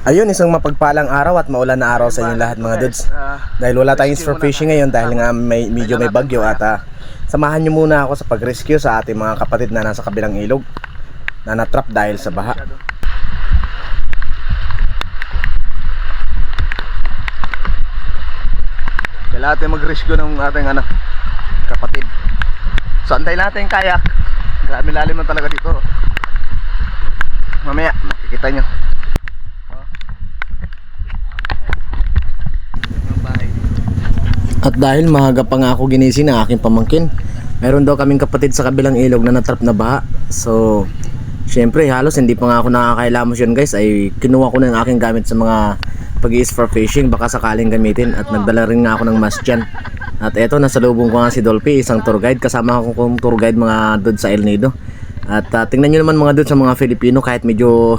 Ayun, isang mapagpalang araw at maulan na araw sa inyo lahat mga dudes. Dahil wala tayong for fishing ngayon dahil nga medyo may bagyo at samahan nyo muna ako sa pag-rescue sa ating mga kapatid na nasa kabilang ilog na natrap dahil sa baha. Kailangan natin mag-rescue ng ating kapatid. So antay natin yung kayak. Grabe lalim na talaga dito. Mamaya makikita nyo. At dahil mahaga pa nga ako ginising ng aking pamangkin, meron daw kaming kapatid sa kabilang ilog na natrap na baha. So syempre halos hindi pa nga ako nakakailamos yun guys, ay kinuha ko na yung aking gamit sa mga pag-iis for fishing, baka sakaling gamitin. At nagdala rin nga ako ng mask dyan. At eto, nasa lubong ko nga si Dolphy, isang tour guide. Kasama ako kong tour guide mga dudes sa El Nido. At tingnan nyo naman mga dudes sa mga Filipino, kahit medyo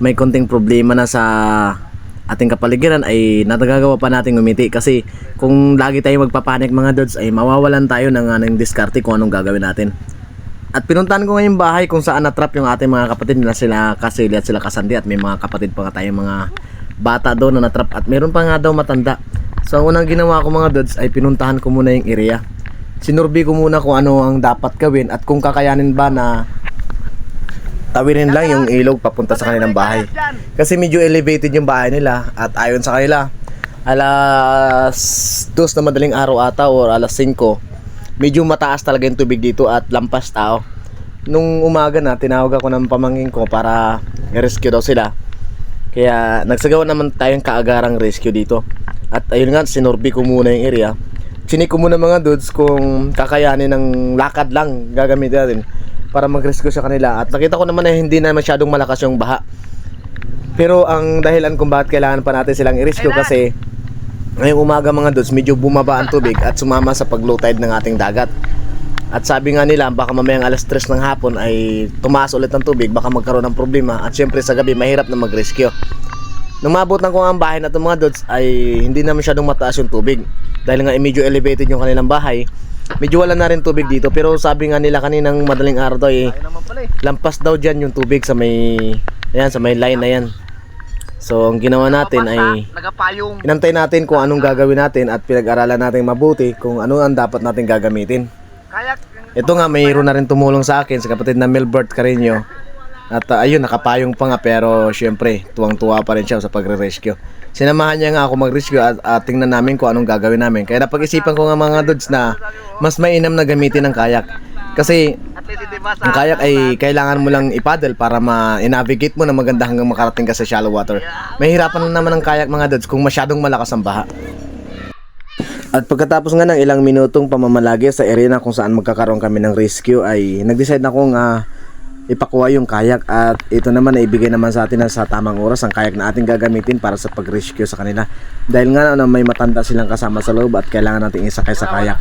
may konting problema na sa ating kapaligiran ay natagagawa pa natin umiti. Kasi kung lagi tayo magpapanik mga dudes ay mawawalan tayo ng diskarte kung anong gagawin natin. At pinuntahan ko ngayong bahay kung saan natrap yung ating mga kapatid na sila Kasili at sila Kasandi. At may mga kapatid pa nga tayong mga bata doon na natrap at meron pa nga daw matanda. So ang unang ginawa ko mga dudes ay pinuntahan ko muna yung area. Sinurvey ko muna kung ano ang dapat gawin at kung kakayanin ba na tawirin lang yung ilog papunta sa kanilang bahay. Kasi medyo elevated yung bahay nila at ayon sa kanila alas 2 na madaling araw ata or alas 5 medyo mataas talaga yung tubig dito at lampas tao. Nung umaga na tinawag ako ng pamangkin ko para i-rescue daw sila. Kaya nagsagawa naman tayong kaagarang rescue dito. At ayun nga, sinurvey ko muna yung area. Chinik ko muna mga dudes kung kakayanin ng lakad lang gagamitin natin para mag-rescue sa kanila. At nakita ko naman na hindi na masyadong malakas yung baha. Pero ang dahilan kung bakit kailangan pa natin silang i-rescue kasi ngayong umaga mga dudes medyo bumaba ang tubig at sumama sa pag-low tide ng ating dagat. At sabi nga nila baka mamayang alas 3 ng hapon ay tumaas ulit ang tubig, baka magkaroon ng problema. At syempre sa gabi mahirap na mag-rescue. Nung maabot ng kung ang bahay na itong mga dudes ay hindi na masyadong mataas yung tubig. Dahil nga medyo elevated yung kanilang bahay, medyo wala na rin tubig dito. Pero sabi nga nila kaninang madaling araw daw lampas daw dyan yung tubig sa may, ayan, sa may line na yan. So ang ginawa natin ay inantay natin kung anong gagawin natin at pinag-aralan natin mabuti kung ano ang dapat natin gagamitin. Ito nga, mayroon na rin tumulong sa akin sa kapatid na Melbert Carreño. At ayun, nakapayong pa nga pero syempre tuwang-tuwa pa rin siya sa pagre-rescue. Sinamahan niya nga ako mag-rescue at tingnan namin kung anong gagawin namin. Kaya napag-isipan ko nga mga dudes na mas mainam na gamitin ng kayak. Kasi ang kayak ay kailangan mo lang i-paddle para ma-navigate mo na maganda hanggang makarating ka sa shallow water. Mahirapan lang naman ang kayak mga dudes kung masyadong malakas ang baha. At pagkatapos nga ng ilang minutong pamamalagi sa area na kung saan magkakaroon kami ng rescue ay nag-decide na akong ipakuha yung kayak. At ito naman ay ibigay naman sa atin na sa tamang oras ang kayak na ating gagamitin para sa pag-rescue sa kanila. Dahil nga may matanda silang kasama sa loob at kailangan natin isakay sa kayak.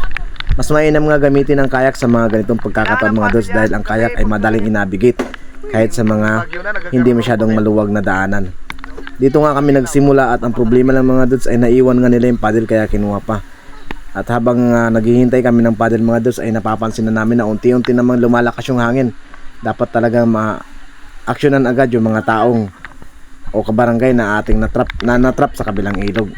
Mas mainam nga gamitin ang kayak sa mga ganitong pagkakataon mga dudes dahil ang kayak ay madaling i-navigate kahit sa mga hindi masyadong maluwag na daanan. Dito nga kami nagsimula at ang problema ng mga dudes ay naiwan nga nila yung paddle kaya kinuha pa. At habang naghihintay kami ng paddle mga dudes ay napapansin na namin na unti-unti namang lumalakas yung hangin. Dapat talaga ma-actionan agad yung mga taong o kabarangay na ating natrap sa kabilang ilog.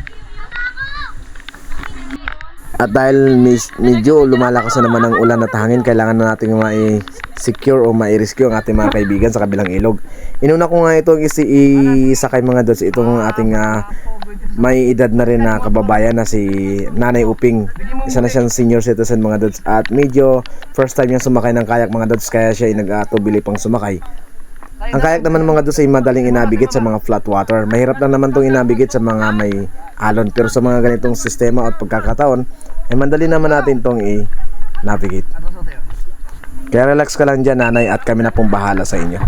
At dahil medyo lumalakas na naman ang ulan at hangin, kailangan na natin ma-secure o ma-rescue ang ating mga kaibigan sa kabilang ilog. Inuna ko nga itong isakay mga dudes, itong ating may edad na rin na kababayan na si Nanay Uping. Isa na siyang senior citizen mga dudes at medyo first time niya sumakay ng kayak mga dudes kaya siya ay nag-atubili pang sumakay. Ang kayak naman mga dudes ay madaling inabigit sa mga flat water. Mahirap lang naman itong inabigit sa mga may alon, pero sa mga ganitong sistema at pagkakataon ay madali naman natin itong i-navigate. Kaya relax ka lang dyan nanay at kami na pong bahala sa inyo.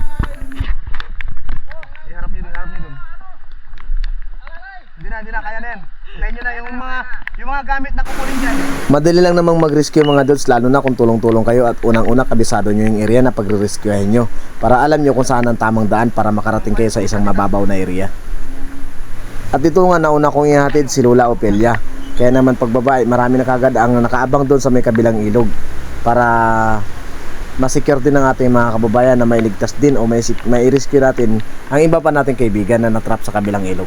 Hindi na kaya na yan. Kaya nyo na yung mga gamit na kukunin dyan. Madali lang namang mag-rescue mga dudes, lalo na kung tulong-tulong kayo at unang-una kabisado nyo yung area na pagre-rescuehin nyo para alam nyo kung saan ang tamang daan para makarating kayo sa isang mababaw na area. At ito nga nauna kong ihatid si Lola Opelia. Kaya naman pagbaba marami na kagad ang nakaabang doon sa may kabilang ilog para ma-secure din ng ating mga kababayan na may ligtas din o may rescue natin ang iba pa nating kaibigan na natrap sa kabilang ilog.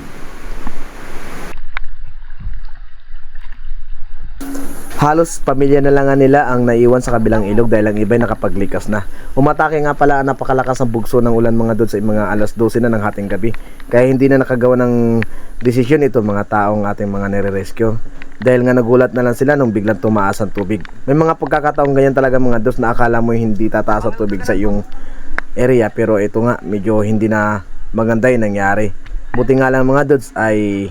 Halos pamilya na lang nga nila ang naiwan sa kabilang ilog dahil ang iba'y nakapaglikas na. Umatake nga pala ang napakalakas ng bugso ng ulan mga doon sa mga alas 12 na ng hating gabi. Kaya hindi na nakagawa ng desisyon ito mga taong ating mga nire-rescue. Dahil nga nagulat na lang sila nung biglang tumaas ang tubig. May mga pagkakataong ganyan talaga mga dos na akala mo hindi tataas ang tubig sa iyong area. Pero ito nga medyo hindi na maganda yung nangyari. Buti nga lang mga dos ay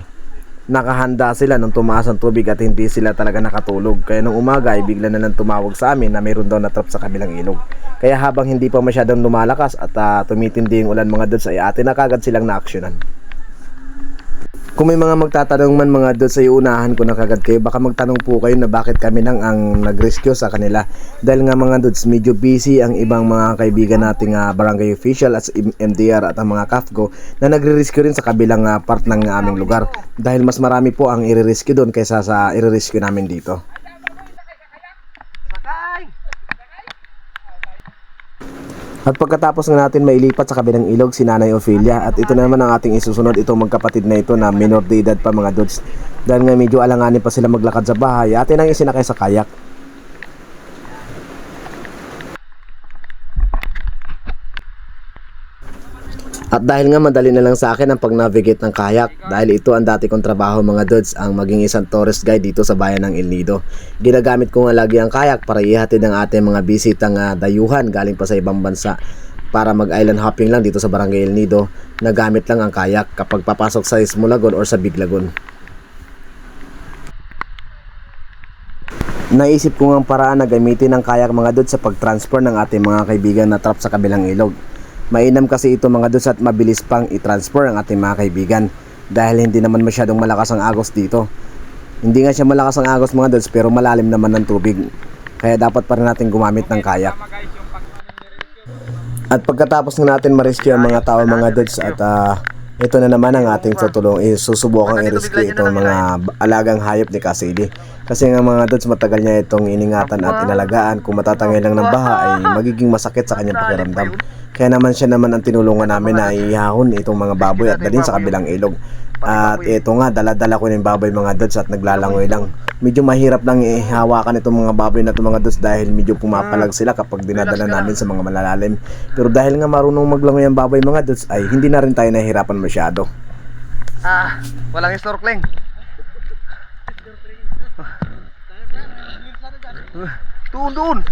nakahanda sila nung tumaas ang tubig at hindi sila talaga nakatulog. Kaya nung umaga ay bigla na lang tumawag sa amin na mayroon daw na trap sa kabilang ilog. Kaya habang hindi pa masyadong lumalakas at tumitindi yung ulan mga dods ay atin na kagad silang na-actionan. Kung may mga magtatanong man mga dods ay unahan ko na kagad kayo. Baka magtanong po kayo na bakit kami lang ang nag-rescue sa kanila. Dahil nga mga dods medyo busy ang ibang mga kaibigan nating barangay official at MDR at ang mga CAFGO na nagre-rescue rin sa kabilang part ng aming lugar. Dahil mas marami po ang i-rescue doon kaysa sa i-rescue namin dito. At pagkatapos nga natin mailipat sa kabilang ilog si Nanay Ophelia at ito naman ang ating isusunod itong magkapatid na ito na minor de edad pa mga dods. Dahil nga medyo alanganin pa sila maglakad sa bahay, atin ang isinakay sa kayak. At dahil nga madali na lang sa akin ang pag-navigate ng kayak dahil ito ang dati kong trabaho mga dods, ang maging isang tourist guide dito sa bayan ng El Nido. Ginagamit ko nga lagi ang kayak para ihatid ang ating mga bisitang dayuhan galing pa sa ibang bansa para mag-island hopping lang dito sa barangay El Nido. Nagamit lang ang kayak kapag papasok sa Ismulagon or sa Biglagon. Naisip ko nga ang paraan na gamitin ang kayak mga dods sa pag-transfer ng ating mga kaibigan na trap sa kabilang ilog. Mainam kasi ito mga dods at mabilis pang i-transfer ang ating mga kaibigan dahil hindi naman masyadong malakas ang agos dito. Hindi nga siya malakas ang agos mga dods pero malalim naman ng tubig. Kaya dapat pa rin natin gumamit ng kayak. At pagkatapos na natin ma-rescue ang mga tao mga dods at ito na naman ang ating tutulong. Susubukang i-rescue itong mga alagang hayop ni Cassidy. Kasi nga mga dods matagal niya itong iningatan at inalagaan. Kung matatangay lang ng baha ay magiging masakit sa kanyang pakiramdam. Kaya naman siya naman ang tinulungan namin na ihahon itong mga baboy at dalhin sa kabilang ilog. At ito nga, dala-dala ko ng baboy mga dods at naglalangoy lang. Medyo mahirap lang ihawakan itong mga baboy na itong mga dods dahil medyo pumapalag sila kapag dinadala namin sa mga malalalim. Pero dahil nga marunong maglangoy ang baboy mga dods ay hindi na rin tayo nahihirapan masyado. Walang snorkeling. Doon.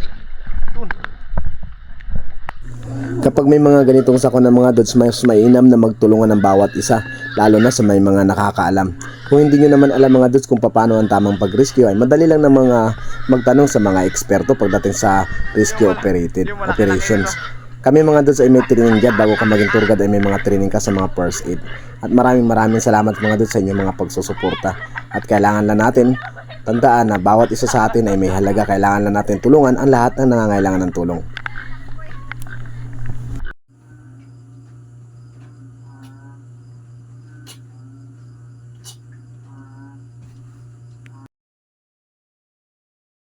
Kapag may mga ganitong sakon ng mga dods, mas mainam na magtulungan ng bawat isa, lalo na sa may mga nakakaalam. Kung hindi nyo naman alam mga dods kung paano ang tamang pag-rescue, ay madali lang ng mga magtanong sa mga eksperto pagdating sa rescue operations. Kami mga dods ay may training dyan. Bago ka maging tour guide ay may mga training ka sa mga first aid. At maraming salamat mga dods sa inyong mga pagsusuporta. At kailangan lang natin tandaan na bawat isa sa atin ay may halaga. Kailangan lang natin tulungan ang lahat ng nangangailangan ng tulong.